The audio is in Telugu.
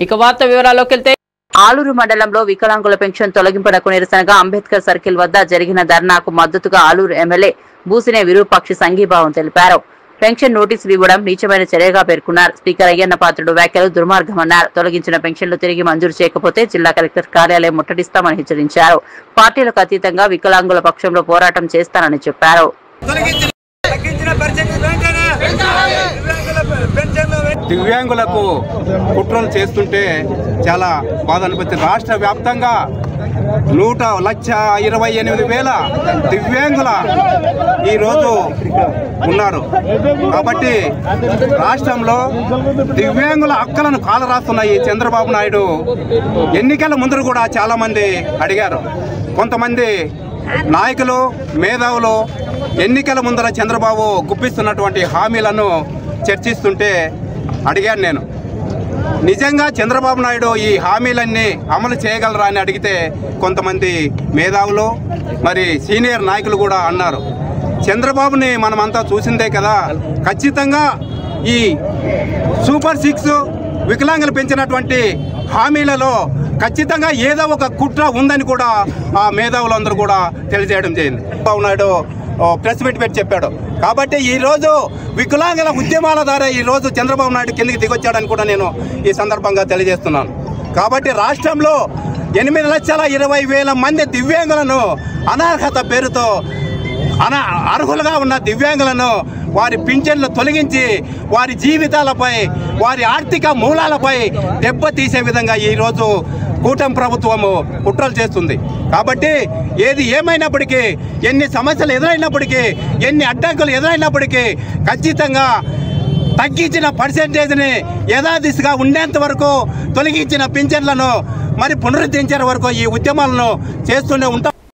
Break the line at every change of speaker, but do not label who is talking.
ఇక వార్త వివరాల్లోకి వెళ్తే ఆలూరు మండలంలో వికలాంగుల పెన్షన్ తొలగింపునకు నిరసనగా అంబేద్కర్ సర్కిల్ వద్ద జరిగిన ధర్నాకు మద్దతుగా ఆలూరు ఎమ్మెల్యే బూసినే విరూపాక్షి సంఘీభావం తెలిపారు. పెన్షన్ నోటీసులు ఇవ్వడం నీచమైన చర్యగా పేర్కొన్నారు. స్పీకర్ అయ్యన్న పాత్రుడు వ్యాఖ్యలు దుర్మార్గమన్నారు. తొలగించిన పెన్షన్లు తిరిగి మంజూరు చేయకపోతే జిల్లా కలెక్టర్ కార్యాలయం ముట్టడిస్తామని హెచ్చరించారు. పార్టీలకు అతీతంగా వికలాంగుల పక్షంలో పోరాటం చేస్తానని చెప్పారు.
దివ్యాంగులకు కుట్రలు చేస్తుంటే చాలా బాధ అనిపిస్తుంది. రాష్ట్ర వ్యాప్తంగా 1,28,000 దివ్యాంగుల ఈరోజు ఉన్నారు. కాబట్టి రాష్ట్రంలో దివ్యాంగుల హక్కులను కాలరాస్తున్న ఈ చంద్రబాబు నాయుడు ఎన్నికల ముందు కూడా చాలా మంది అడిగారు. కొంతమంది నాయకులు మేధావులు ఎన్నికల ముందర చంద్రబాబు గుప్పిస్తున్నటువంటి హామీలను చర్చిస్తుంటే అడిగాను నేను, నిజంగా చంద్రబాబు నాయుడు ఈ హామీలన్నీ అమలు చేయగలరా అని అడిగితే కొంతమంది మేధావులు మరి సీనియర్ నాయకులు కూడా అన్నారు, చంద్రబాబుని మనమంతా చూసిందే కదా, ఖచ్చితంగా ఈ సూపర్ 6 వికలాంగులు పెంచినటువంటి హామీలలో ఖచ్చితంగా ఏదో ఒక కుట్ర ఉందని కూడా ఆ మేధావులందరూ కూడా తెలియజేయడం జరిగింది. చంద్రబాబు నాయుడు ప్రెస్ మీట్ పెట్టి చెప్పాడు. కాబట్టి ఈరోజు వికలాంగుల ఉద్యమాల ద్వారా ఈరోజు చంద్రబాబు నాయుడు కిందికి దిగొచ్చాడని కూడా నేను ఈ సందర్భంగా తెలియజేస్తున్నాను. కాబట్టి రాష్ట్రంలో 8,20,000 మంది దివ్యాంగులను అనర్హత పేరుతో అర్హులుగా ఉన్న దివ్యాంగులను వారి పింఛన్లు తొలగించి వారి జీవితాలపై వారి ఆర్థిక మూలాలపై దెబ్బతీసే విధంగా ఈరోజు కూటమి ప్రభుత్వము కుట్రలు చేస్తుంది. కాబట్టి ఏది ఏమైనప్పటికీ, ఎన్ని సమస్యలు ఎదురైనప్పటికీ, ఎన్ని అడ్డంకులు ఎదురైనప్పటికీ ఖచ్చితంగా తగ్గించిన పర్సెంటేజ్ని యథాదిశగా ఉండేంత వరకు, తొలగించిన పింఛన్లను మరి పునరుద్ధరించే వరకు ఈ ఉద్యమాలను చేస్తూనే ఉంటాం.